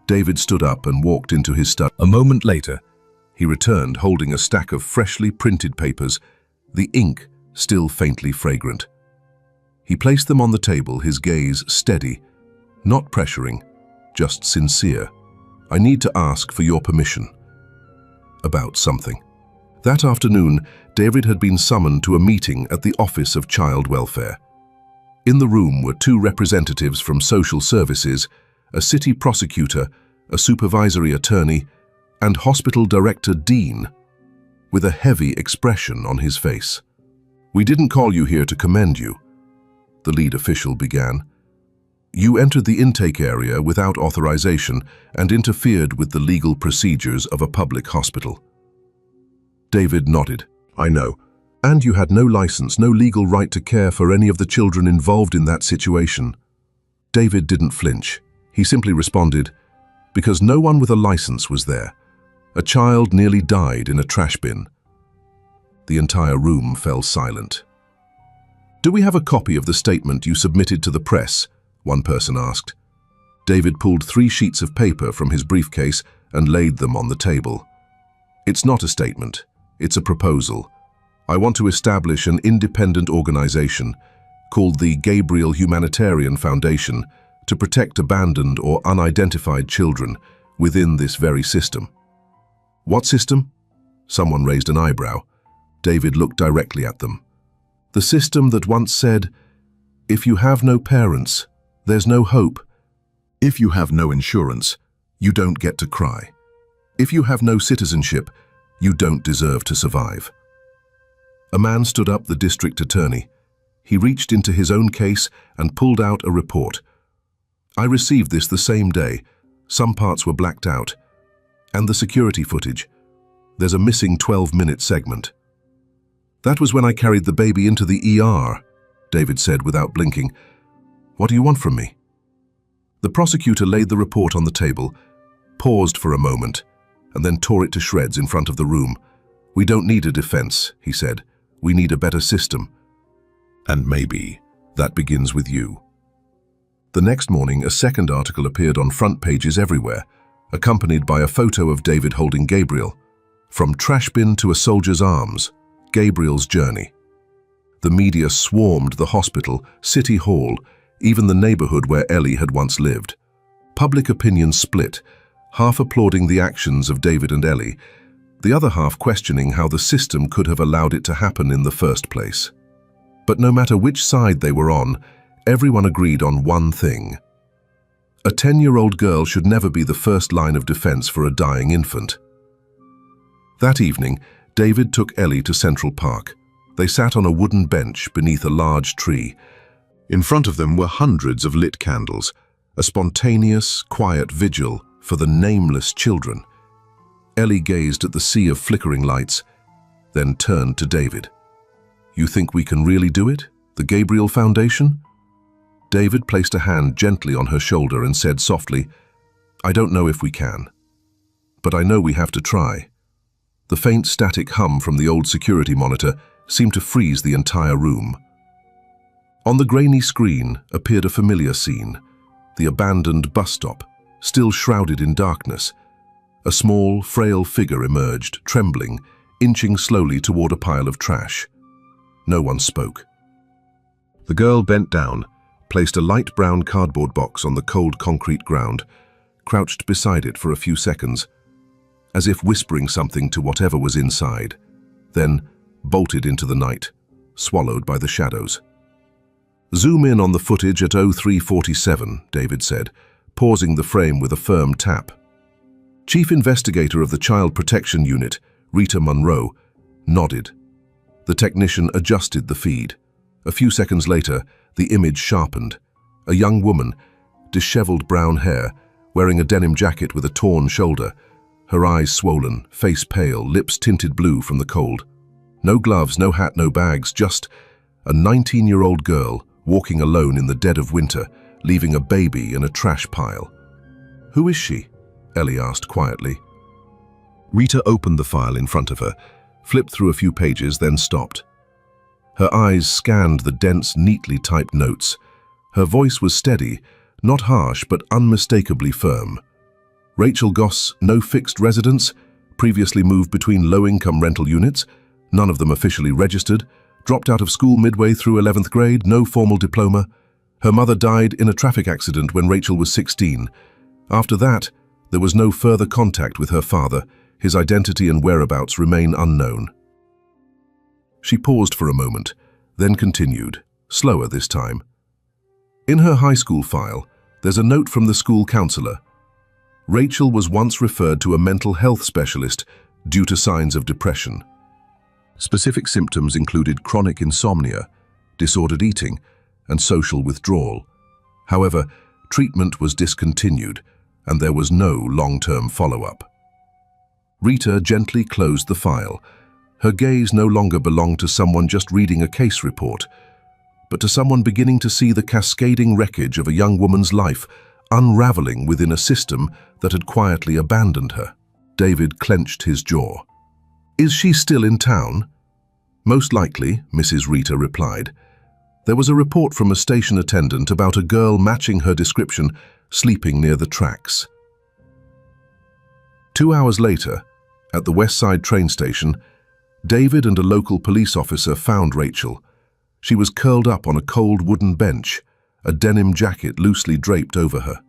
[SPEAKER 1] David stood up and walked into his study. A moment later, he returned holding a stack of freshly printed papers, the ink still faintly fragrant. He placed them on the table, his gaze steady, not pressuring, just sincere. "I need to ask for your permission about something." That afternoon, David had been summoned to a meeting at the Office of Child Welfare. In the room were two representatives from social services, a city prosecutor, a supervisory attorney, and hospital director Dean, with a heavy expression on his face. "We didn't call you here to commend you," the lead official began. "You entered the intake area without authorization and interfered with the legal procedures of a public hospital." David nodded. "I know. And you had no license, no legal right to care for any of the children involved in that situation." David didn't flinch. He simply responded, "Because no one with a license was there. A child nearly died in a trash bin." The entire room fell silent. "Do we have a copy of the statement you submitted to the press?" one person asked. David pulled 3 sheets of paper from his briefcase and laid them on the table. "It's not a statement. It's a proposal. I want to establish an independent organization called the Gabriel Humanitarian Foundation to protect abandoned or unidentified children within this very system." "What system?" Someone raised an eyebrow. David looked directly at them. "The system that once said, 'If you have no parents, There's no hope. If you have no insurance, you don't get to cry. If you have no citizenship, you don't deserve to survive. A man stood up, the district attorney. He reached into his own case and pulled out a report. I received this the same day. Some parts were blacked out. And the security footage. There's a missing 12-minute segment. That was when I carried the baby into the ER, David said without blinking. What do you want from me? The prosecutor laid the report on the table, paused for a moment, and then tore it to shreds in front of the room. We don't need a defense, he said. We need a better system. And maybe that begins with you. The next morning, a second article appeared on front pages everywhere, accompanied by a photo of David holding Gabriel. From trash bin to a soldier's arms, Gabriel's journey. The media swarmed the hospital, City Hall, even the neighborhood where Ellie had once lived. Public opinion split, half applauding the actions of David and Ellie, the other half questioning how the system could have allowed it to happen in the first place. But no matter which side they were on, everyone agreed on one thing. A 10-year-old girl should never be the first line of defense for a dying infant. That evening, David took Ellie to Central Park. They sat on a wooden bench beneath a large tree. In front of them were hundreds of lit candles, a spontaneous, quiet vigil for the nameless children. Ellie gazed at the sea of flickering lights, then turned to David. You think we can really do it? The Gabriel Foundation? David placed a hand gently on her shoulder and said softly, I don't know if we can, but I know we have to try. The faint static hum from the old security monitor seemed to freeze the entire room. On the grainy screen appeared a familiar scene, the abandoned bus stop, still shrouded in darkness. A small, frail figure emerged, trembling, inching slowly toward a pile of trash. No one spoke. The girl bent down, placed a light brown cardboard box on the cold concrete ground, crouched beside it for a few seconds, as if whispering something to whatever was inside, then bolted into the night, swallowed by the shadows. Zoom in on the footage at 03:47, David said, pausing the frame with a firm tap. Chief Investigator of the Child Protection Unit, Rita Monroe, nodded. The technician adjusted the feed. A few seconds later, the image sharpened. A young woman, disheveled brown hair, wearing a denim jacket with a torn shoulder, her eyes swollen, face pale, lips tinted blue from the cold. No gloves, no hat, no bags, just a 19-year-old girl walking alone in the dead of winter, leaving a baby in a trash pile. Who is she? Ellie asked quietly. Rita opened the file in front of her, flipped through a few pages, then stopped. Her eyes scanned the dense, neatly typed notes. Her voice was steady, not harsh, but unmistakably firm. Rachel Goss, no fixed residence, previously moved between low-income rental units, none of them officially registered, dropped out of school midway through 11th grade, no formal diploma. Her mother died in a traffic accident when Rachel was 16. After that, there was no further contact with her father. His identity and whereabouts remain unknown. She paused for a moment, then continued, slower this time. In her high school file, there's a note from the school counselor. Rachel was once referred to a mental health specialist due to signs of depression. Specific symptoms included chronic insomnia, disordered eating, and social withdrawal. However, treatment was discontinued, and there was no long-term follow-up. Rita gently closed the file. Her gaze no longer belonged to someone just reading a case report, but to someone beginning to see the cascading wreckage of a young woman's life unraveling within a system that had quietly abandoned her. David clenched his jaw. Is she still in town? Most likely, Mrs. Rita replied. There was a report from a station attendant about a girl matching her description sleeping near the tracks. 2 hours later, at the West Side train station, David and a local police officer found Rachel. She was curled up on a cold wooden bench, a denim jacket loosely draped over her.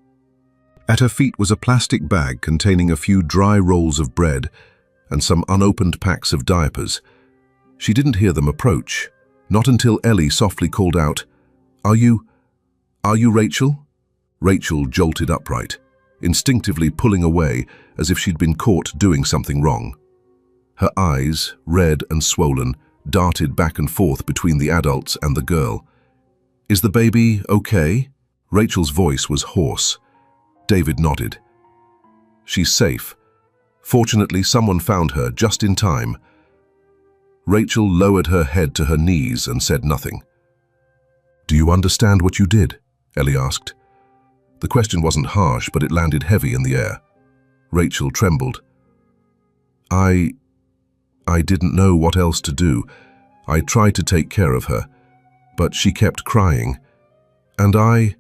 [SPEAKER 1] At her feet was a plastic bag containing a few dry rolls of bread and some unopened packs of diapers. She didn't hear them approach, not until Ellie softly called out, Are you Rachel?" Rachel jolted upright, instinctively pulling away as if she'd been caught doing something wrong. Her eyes, red and swollen, darted back and forth between the adults and the girl. "Is the baby okay?" Rachel's voice was hoarse. David nodded. "She's safe. Fortunately, someone found her just in time." Rachel lowered her head to her knees and said nothing. "Do you understand what you did?" Ellie asked. The question wasn't harsh, but it landed heavy in the air. Rachel trembled. I didn't know what else to do. I tried to take care of her, but she kept crying. And I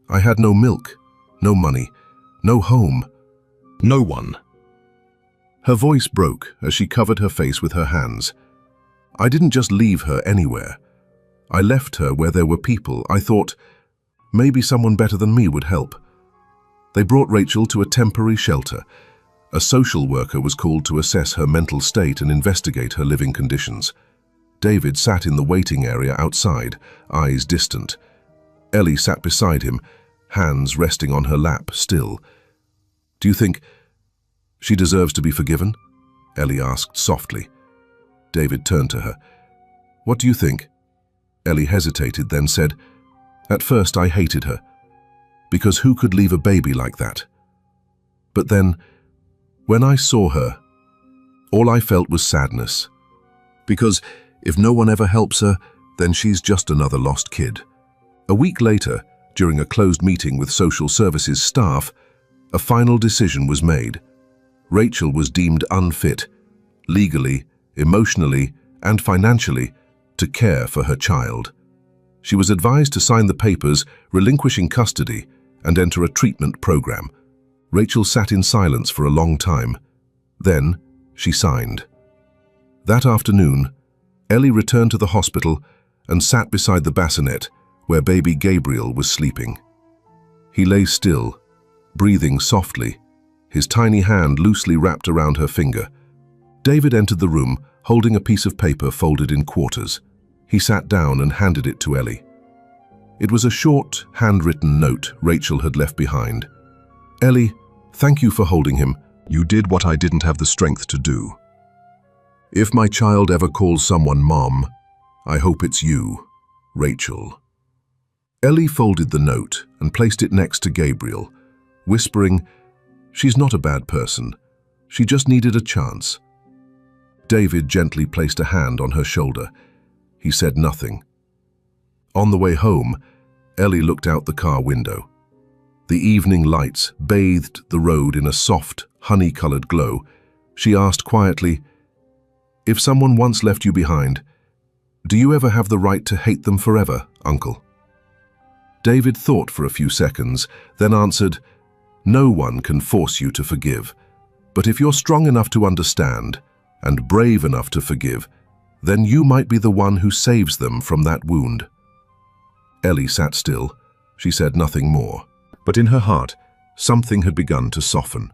[SPEAKER 1] had no milk, no money, no home. No one." Her voice broke as she covered her face with her hands. "I didn't just leave her anywhere. I left her where there were people. I thought maybe someone better than me would help." They brought Rachel to a temporary shelter. A social worker was called to assess her mental state and investigate her living conditions. David sat in the waiting area outside, eyes distant. Ellie sat beside him, hands resting on her lap, still. "Do you think she deserves to be forgiven?" Ellie asked softly. David turned to her. "What do you think?" Ellie hesitated, then said, "At first I hated her, because who could leave a baby like that? But then, when I saw her, all I felt was sadness. Because if no one ever helps her, then she's just another lost kid." A week later, during a closed meeting with social services staff, a final decision was made. Rachel was deemed unfit, legally, emotionally, and financially, to care for her child. She was advised to sign the papers relinquishing custody and enter a treatment program. Rachel sat in silence for a long time. Then, she signed. That afternoon, Ellie returned to the hospital and sat beside the bassinet where baby Gabriel was sleeping. He lay still, breathing softly, his tiny hand loosely wrapped around her finger. David entered the room, holding a piece of paper folded in quarters. He sat down and handed it to Ellie. It was a short, handwritten note Rachel had left behind. "Ellie, thank you for holding him. You did what I didn't have the strength to do. If my child ever calls someone Mom, I hope it's you, Rachel." Ellie folded the note and placed it next to Gabriel, whispering, "She's not a bad person. She just needed a chance." David gently placed a hand on her shoulder. He said nothing. On the way home, Ellie looked out the car window. The evening lights bathed the road in a soft, honey-colored glow. She asked quietly, "If someone once left you behind, do you ever have the right to hate them forever, Uncle?" David thought for a few seconds, then answered, "No one can force you to forgive. But if you're strong enough to understand and brave enough to forgive, then you might be the one who saves them from that wound." Ellie sat still. She said nothing more. But in her heart, something had begun to soften.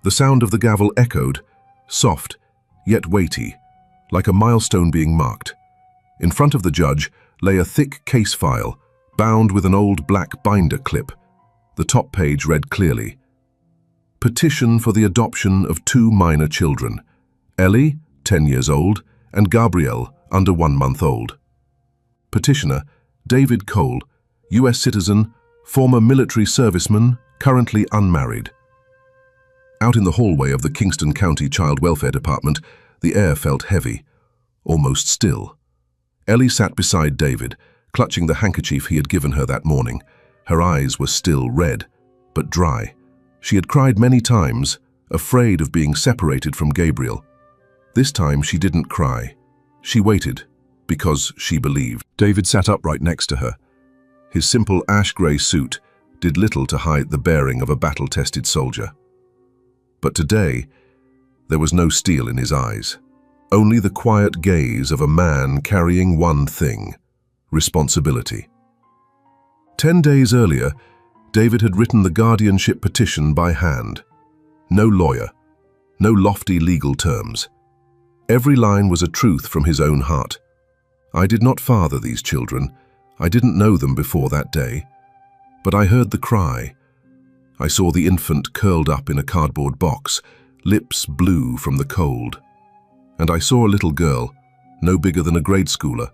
[SPEAKER 1] The sound of the gavel echoed, soft, yet weighty, like a milestone being marked. In front of the judge lay a thick case file, bound with an old black binder clip. The top page read clearly, "Petition for the adoption of 2 minor children, Ellie, 10 years old, and Gabrielle, under 1 month old. Petitioner, David Cole, U.S. citizen, former military serviceman, currently unmarried." Out in the hallway of the Kingston County Child Welfare Department, the air felt heavy, almost still. Ellie sat beside David, clutching the handkerchief he had given her that morning. Her eyes were still red, but dry. She had cried many times, afraid of being separated from Gabriel. This time she didn't cry. She waited, because she believed. David sat upright next to her. His simple ash-grey suit did little to hide the bearing of a battle-tested soldier. But today, there was no steel in his eyes. Only the quiet gaze of a man carrying one thing: responsibility. 10 days earlier, David had written the guardianship petition by hand. No lawyer, no lofty legal terms. Every line was a truth from his own heart. "I did not father these children. I didn't know them before that day. But I heard the cry. I saw the infant curled up in a cardboard box, lips blue from the cold. And I saw a little girl, no bigger than a grade schooler,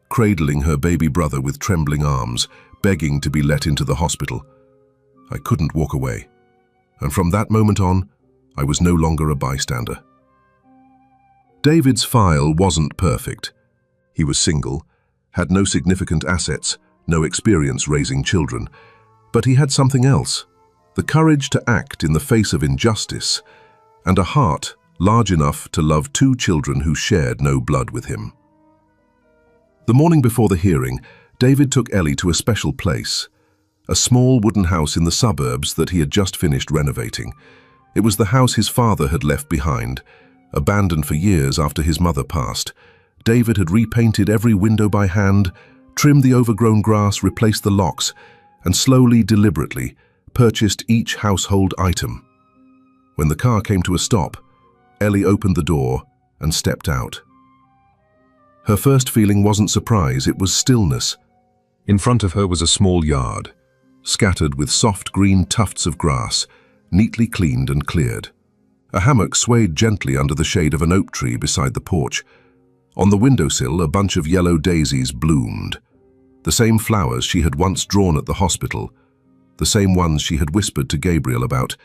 [SPEAKER 1] cradling her baby brother with trembling arms, begging to be let into the hospital. I couldn't walk away. And from that moment on, I was no longer a bystander. David's file wasn't perfect. He was single, had no significant assets, no experience raising children, but he had something else, the courage to act in the face of injustice, and a heart large enough to love 2 children who shared no blood with him. The morning before the hearing, David took Ellie to a special place, a small wooden house in the suburbs that he had just finished renovating. It was the house his father had left behind, abandoned for years after his mother passed. David had repainted every window by hand, trimmed the overgrown grass, replaced the locks, and slowly, deliberately, purchased each household item. When the car came to a stop, Ellie opened the door and stepped out. Her first feeling wasn't surprise, it was stillness. In front of her was a small yard, scattered with soft green tufts of grass, neatly cleaned and cleared. A hammock swayed gently under the shade of an oak tree beside the porch. On the windowsill, a bunch of yellow daisies bloomed. The same flowers she had once drawn at the hospital, the same ones she had whispered to Gabriel about.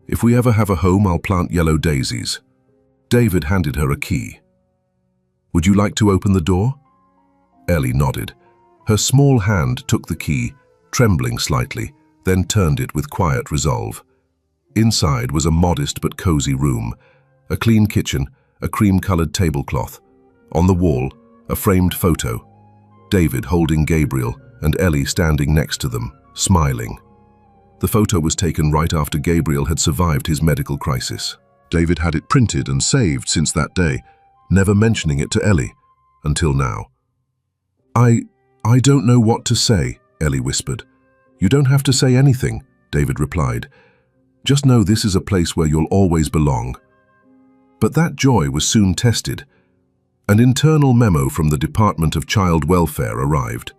[SPEAKER 1] "If we ever have a home, I'll plant yellow daisies." David handed her a key. "Would you like to open the door?" Ellie nodded. Her small hand took the key, trembling slightly, then turned it with quiet resolve. Inside was a modest but cozy room, a clean kitchen, a cream-colored tablecloth. On the wall, a framed photo, David holding Gabriel and Ellie standing next to them, smiling. The photo was taken right after Gabriel had survived his medical crisis. David had it printed and saved since that day, never mentioning it to Ellie, until now. I don't know what to say," Ellie whispered. "You don't have to say anything," David replied. "Just know this is a place where you'll always belong." But that joy was soon tested. An internal memo from the Department of Child Welfare arrived.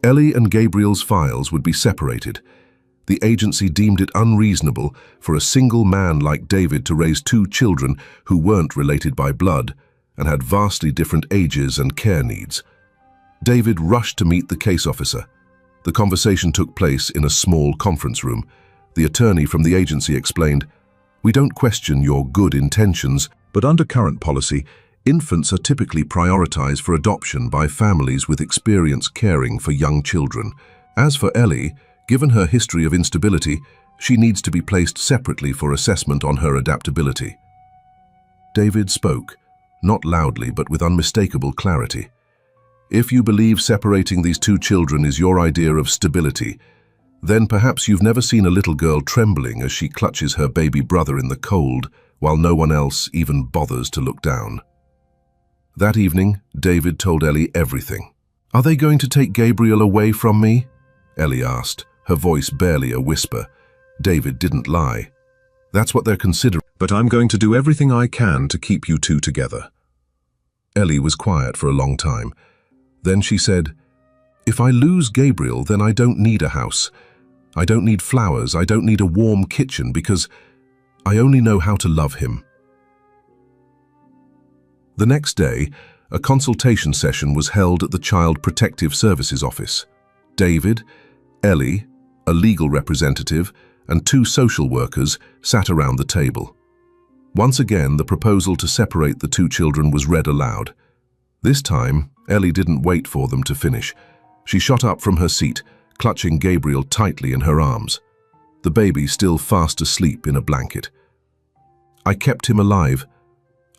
[SPEAKER 1] Ellie and Gabriel's files would be separated. The agency deemed it unreasonable for a single man like David to raise 2 children who weren't related by blood and had vastly different ages and care needs. David rushed to meet the case officer. The conversation took place in a small conference room. The attorney from the agency explained, "We don't question your good intentions, but under current policy, infants are typically prioritized for adoption by families with experience caring for young children. As for Ellie, given her history of instability, she needs to be placed separately for assessment on her adaptability." David spoke, not loudly but with unmistakable clarity. "If you believe separating these 2 children is your idea of stability, then perhaps you've never seen a little girl trembling as she clutches her baby brother in the cold while no one else even bothers to look down." That evening, David told Ellie everything. "Are they going to take Gabriel away from me?" Ellie asked, her voice barely a whisper. David didn't lie. "That's what they're considering, but I'm going to do everything I can to keep you 2 together." Ellie was quiet for a long time. Then she said, "If I lose Gabriel, then I don't need a house. I don't need flowers, I don't need a warm kitchen, because I only know how to love him." The next day, a consultation session was held at the Child Protective Services office. David, Ellie, a legal representative, and 2 social workers sat around the table. Once again, the proposal to separate the 2 children was read aloud. This time, Ellie didn't wait for them to finish. She shot up from her seat, clutching Gabriel tightly in her arms, the baby still fast asleep in a blanket. "I kept him alive.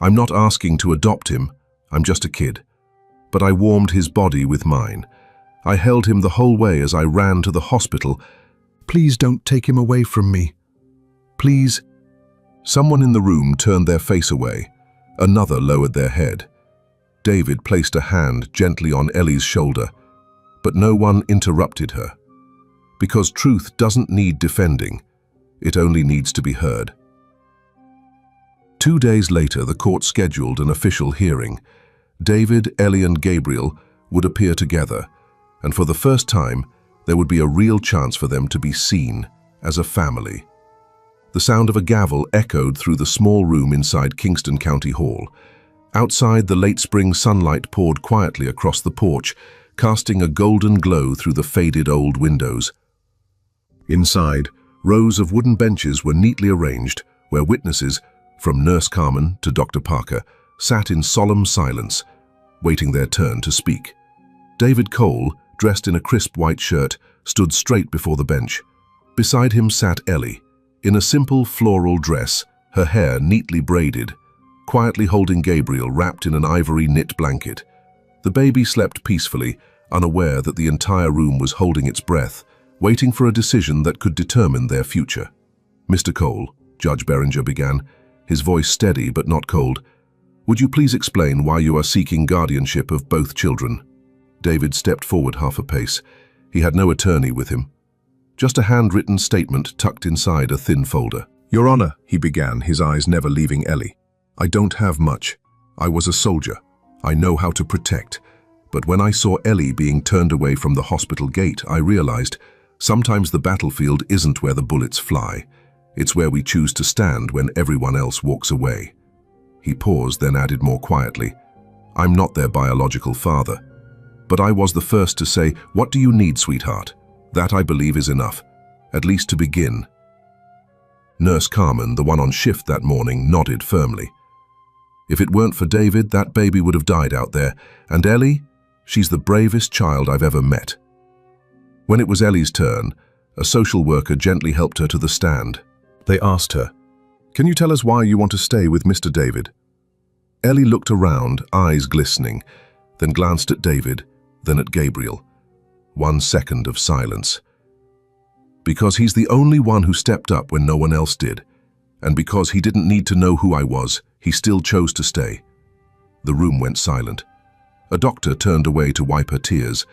[SPEAKER 1] I'm not asking to adopt him, I'm just a kid. But I warmed his body with mine. I held him the whole way as I ran to the hospital. Please don't take him away from me. Please." Someone in the room turned their face away. Another lowered their head. David placed a hand gently on Ellie's shoulder, but no one interrupted her. Because truth doesn't need defending, it only needs to be heard. 2 days later, the court scheduled an official hearing. David, Ellie, and Gabriel would appear together, and for the first time, there would be a real chance for them to be seen as a family. The sound of a gavel echoed through the small room inside Kingston County Hall. Outside, the late spring sunlight poured quietly across the porch, casting a golden glow through the faded old windows. Inside, rows of wooden benches were neatly arranged, where witnesses, from Nurse Carmen to Dr. Parker, sat in solemn silence, waiting their turn to speak. David Cole, dressed in a crisp white shirt, stood straight before the bench. Beside him sat Ellie, in a simple floral dress, her hair neatly braided, quietly holding Gabriel wrapped in an ivory knit blanket. The baby slept peacefully, unaware that the entire room was holding its breath, waiting for a decision that could determine their future. "Mr. Cole," Judge Beringer began, his voice steady but not cold, "would you please explain why you are seeking guardianship of both children?" David stepped forward half a pace. He had no attorney with him. Just a handwritten statement tucked inside a thin folder. "Your Honor," he began, his eyes never leaving Ellie. "I don't have much. I was a soldier. I know how to protect. But when I saw Ellie being turned away from the hospital gate, I realized sometimes the battlefield isn't where the bullets fly. It's where we choose to stand when everyone else walks away." He paused, then added more quietly, "I'm not their biological father. But I was the first to say, 'What do you need, sweetheart?' That, I believe, is enough, at least to begin." Nurse Carmen, the one on shift that morning, nodded firmly. "If it weren't for David, that baby would have died out there. And Ellie, she's the bravest child I've ever met." When it was Ellie's turn, a social worker gently helped her to the stand. They asked her, "Can you tell us why you want to stay with Mr. David?" Ellie looked around, eyes glistening, then glanced at David, then at Gabriel. 1 second of silence. "Because he's the only one who stepped up when no one else did. And because he didn't need to know who I was, he still chose to stay." The room went silent. A doctor turned away to wipe her tears.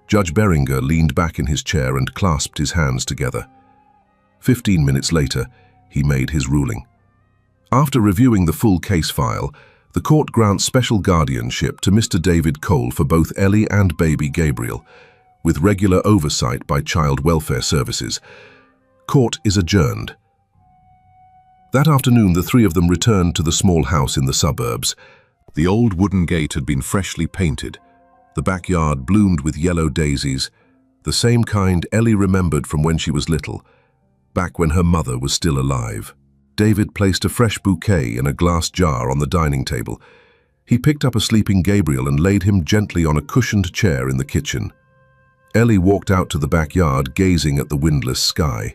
[SPEAKER 1] Judge Beringer leaned back in his chair and clasped his hands together. 15 minutes later, he made his ruling. After reviewing the full case file, the court grants special guardianship to Mr. David Cole for both Ellie and baby Gabriel, with regular oversight by Child Welfare Services. Court is adjourned. That afternoon, the three of them returned to the small house in the suburbs. The old wooden gate had been freshly painted. The backyard bloomed with yellow daisies, the same kind Ellie remembered from when she was little, back when her mother was still alive. David placed a fresh bouquet in a glass jar on the dining table. He picked up a sleeping Gabriel and laid him gently on a cushioned chair in the kitchen. Ellie walked out to the backyard, gazing at the windless sky.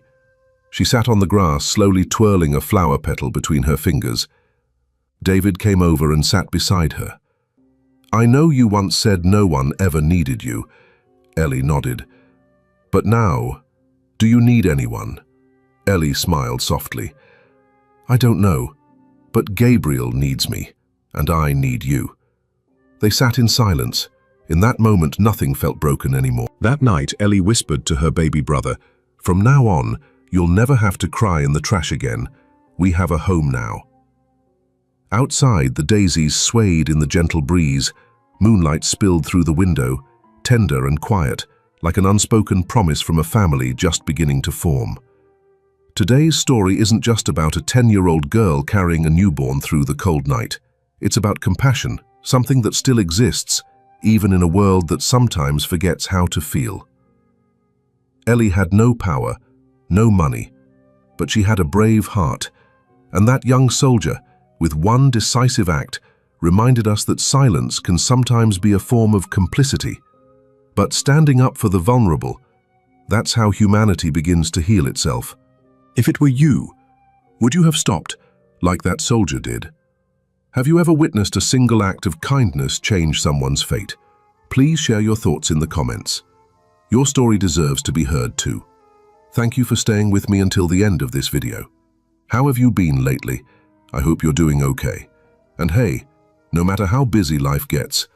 [SPEAKER 1] She sat on the grass, slowly twirling a flower petal between her fingers. David came over and sat beside her. "I know you once said no one ever needed you." Ellie nodded. "But now, do you need anyone?" Ellie smiled softly. "I don't know, but Gabriel needs me, and I need you." They sat in silence. In that moment, nothing felt broken anymore. That night, Ellie whispered to her baby brother, "From now on, you'll never have to cry in the trash again. We have a home now." Outside, the daisies swayed in the gentle breeze. Moonlight spilled through the window, tender and quiet, like an unspoken promise from a family just beginning to form. Today's story isn't just about a 10-year-old girl carrying a newborn through the cold night. It's about compassion, something that still exists, even in a world that sometimes forgets how to feel. Ellie had no power, no money, but she had a brave heart, and that young soldier, with one decisive act, reminded us that silence can sometimes be a form of complicity. But standing up for the vulnerable, that's how humanity begins to heal itself. If it were you, would you have stopped, like that soldier did? Have you ever witnessed a single act of kindness change someone's fate? Please share your thoughts in the comments. Your story deserves to be heard too. Thank you for staying with me until the end of this video. How have you been lately? I hope you're doing okay. And hey, no matter how busy life gets,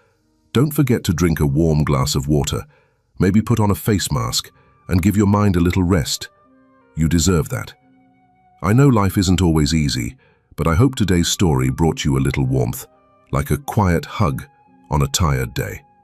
[SPEAKER 1] don't forget to drink a warm glass of water, maybe put on a face mask, and give your mind a little rest. You deserve that. I know life isn't always easy, but I hope today's story brought you a little warmth, like a quiet hug on a tired day.